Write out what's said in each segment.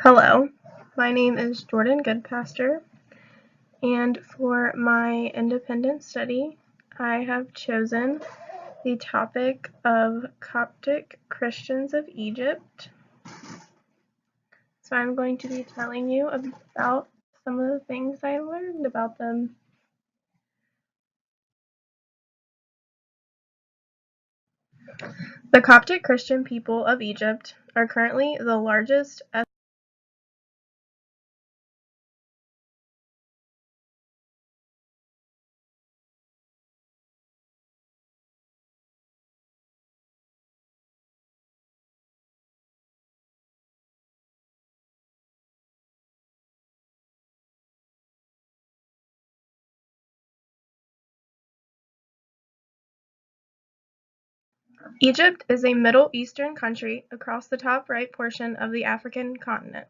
Hello, my name is Jordan Goodpaster, and for my independent study, I have chosen the topic of Coptic Christians of Egypt. So I'm going to be telling you about some of the things I learned about them. The Coptic Christian people of Egypt are currently the largest Egypt is a Middle Eastern country across the top right portion of the African continent.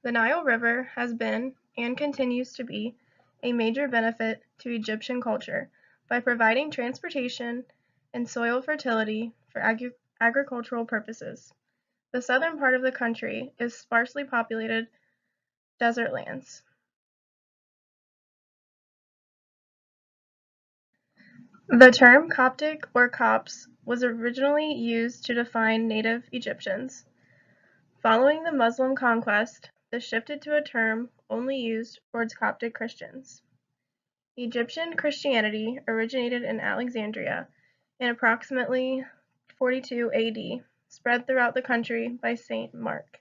The Nile River has been, and continues to be, a major benefit to Egyptian culture by providing transportation and soil fertility for agricultural purposes. The southern part of the country is sparsely populated desert lands. The term Coptic or Copts was originally used to define native Egyptians. Following the Muslim conquest, this shifted to a term only used towards Coptic Christians. Egyptian Christianity originated in Alexandria in approximately 42 AD, spread throughout the country by Saint Mark.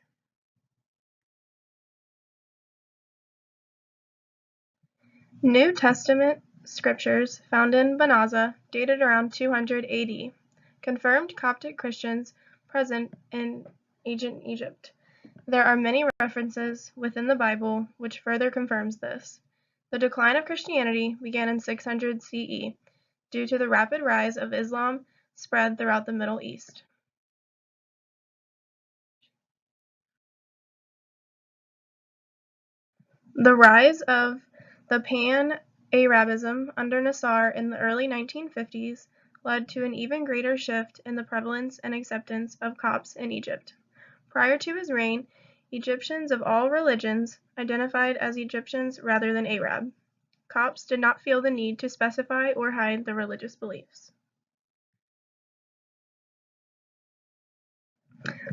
New Testament scriptures found in Banaza, dated around 200 AD, confirmed Coptic Christians present in ancient Egypt. There are many references within the Bible which further confirms this. The decline of Christianity began in 600 CE due to the rapid rise of Islam spread throughout the Middle East. The rise of the Pan-Arabism under Nasser in the early 1950s led to an even greater shift in the prevalence and acceptance of Copts in Egypt. Prior to his reign, Egyptians of all religions identified as Egyptians rather than Arab. Copts did not feel the need to specify or hide their religious beliefs.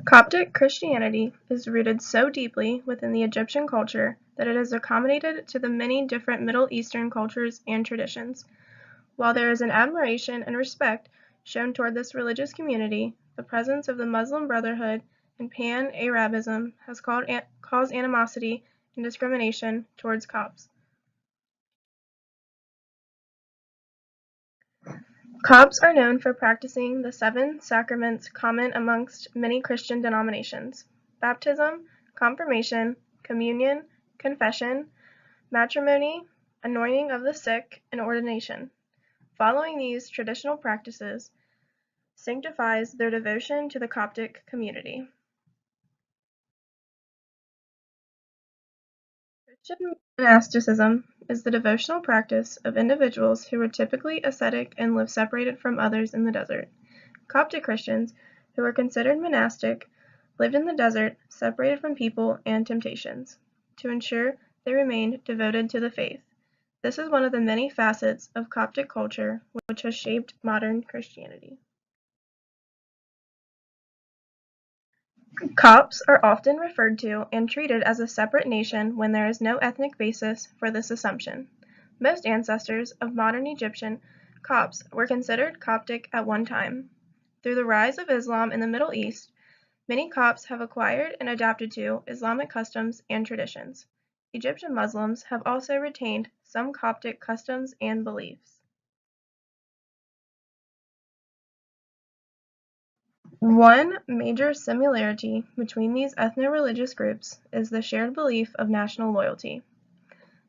Coptic Christianity is rooted so deeply within the Egyptian culture that it has accommodated to the many different Middle Eastern cultures and traditions. While there is an admiration and respect shown toward this religious community, the presence of the Muslim Brotherhood and Pan-Arabism has caused animosity and discrimination towards Copts. Copts are known for practicing the 7 sacraments common amongst many Christian denominations: baptism, confirmation, communion, confession, matrimony, anointing of the sick, and ordination. Following these traditional practices sanctifies their devotion to the Coptic community. Christian monasticism is the devotional practice of individuals who are typically ascetic and live separated from others in the desert. Coptic Christians, who were considered monastic, lived in the desert, separated from people and temptations, to ensure they remained devoted to the faith. This is one of the many facets of Coptic culture which has shaped modern Christianity. Copts are often referred to and treated as a separate nation when there is no ethnic basis for this assumption. Most ancestors of modern Egyptian Copts were considered Coptic at one time. Through the rise of Islam in the Middle East, many Copts have acquired and adapted to Islamic customs and traditions. Egyptian Muslims have also retained some Coptic customs and beliefs. One major similarity between these ethno-religious groups is the shared belief of national loyalty.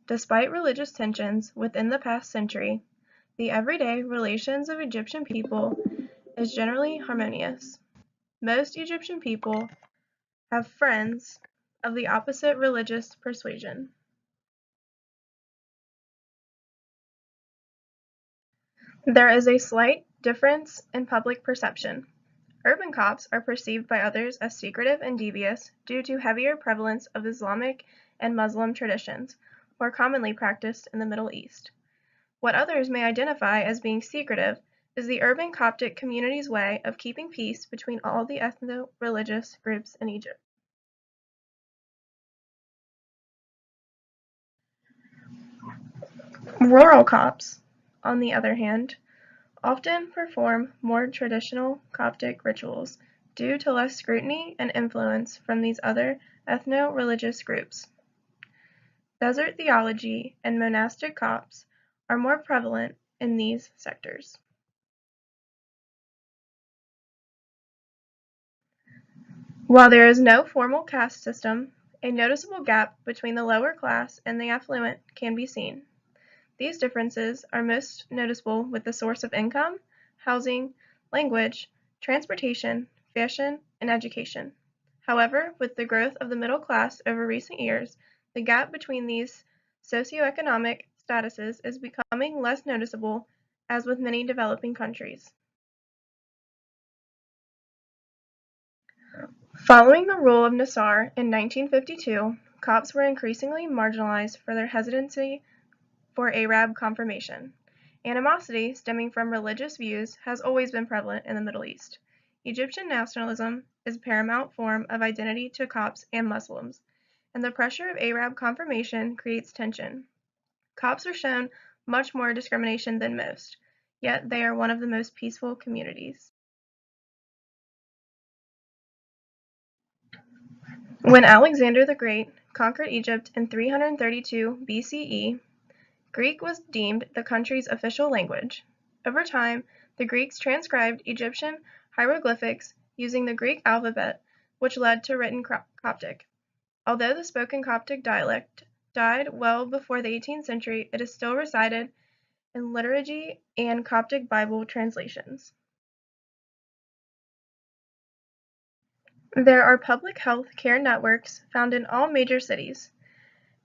Despite religious tensions within the past century, the everyday relations of Egyptian people is generally harmonious. Most Egyptian people have friends of the opposite religious persuasion. There is a slight difference in public perception. Urban Copts are perceived by others as secretive and devious due to heavier prevalence of Islamic and Muslim traditions, more commonly practiced in the Middle East. What others may identify as being secretive is the urban Coptic community's way of keeping peace between all the ethno-religious groups in Egypt. Rural Copts, on the other hand, often perform more traditional Coptic rituals due to less scrutiny and influence from these other ethno-religious groups. Desert theology and monastic Copts are more prevalent in these sectors. While there is no formal caste system, a noticeable gap between the lower class and the affluent can be seen. These differences are most noticeable with the source of income, housing, language, transportation, fashion, and education. However, with the growth of the middle class over recent years, the gap between these socioeconomic statuses is becoming less noticeable, as with many developing countries. Following the rule of Nasser in 1952, Copts were increasingly marginalized for their hesitancy for Arab confirmation. Animosity stemming from religious views has always been prevalent in the Middle East. Egyptian nationalism is a paramount form of identity to Copts and Muslims, and the pressure of Arab confirmation creates tension. Copts are shown much more discrimination than most, yet they are one of the most peaceful communities. When Alexander the Great conquered Egypt in 332 BCE, Greek was deemed the country's official language. Over time, the Greeks transcribed Egyptian hieroglyphics using the Greek alphabet, which led to written Coptic. Although the spoken Coptic dialect died well before the 18th century, it is still recited in liturgy and Coptic Bible translations. There are public health care networks found in all major cities,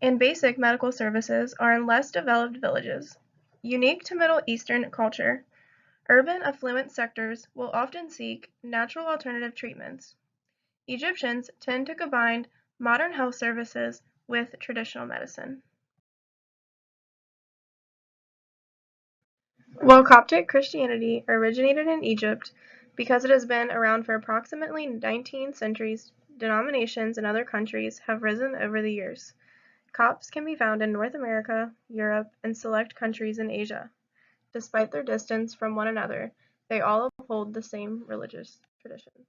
and basic medical services are in less developed villages. Unique to Middle Eastern culture, urban affluent sectors will often seek natural alternative treatments. Egyptians tend to combine modern health services with traditional medicine. While Coptic Christianity originated in Egypt, because it has been around for approximately 19 centuries, denominations in other countries have risen over the years. Copts can be found in North America, Europe, and select countries in Asia. Despite their distance from one another, they all uphold the same religious traditions.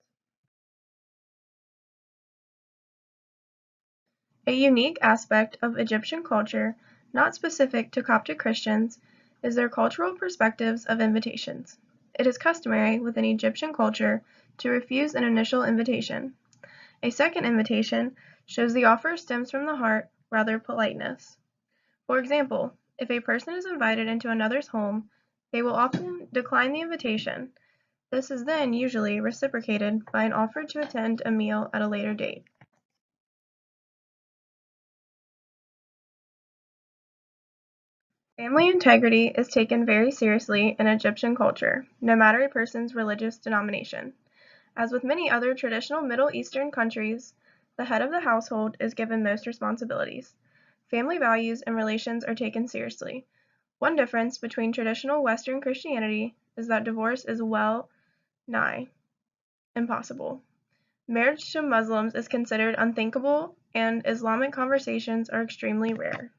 A unique aspect of Egyptian culture, not specific to Coptic Christians, is their cultural perspectives of invitations. It is customary within Egyptian culture to refuse an initial invitation. A second invitation shows the offer stems from the heart rather politeness. For example, if a person is invited into another's home, they will often decline the invitation. This is then usually reciprocated by an offer to attend a meal at a later date. Family integrity is taken very seriously in Egyptian culture, no matter a person's religious denomination. As with many other traditional Middle Eastern countries, the head of the household is given most responsibilities. Family values and relations are taken seriously. One difference between traditional Western Christianity is that divorce is well nigh impossible. Marriage to Muslims is considered unthinkable, and Islamic conversations are extremely rare.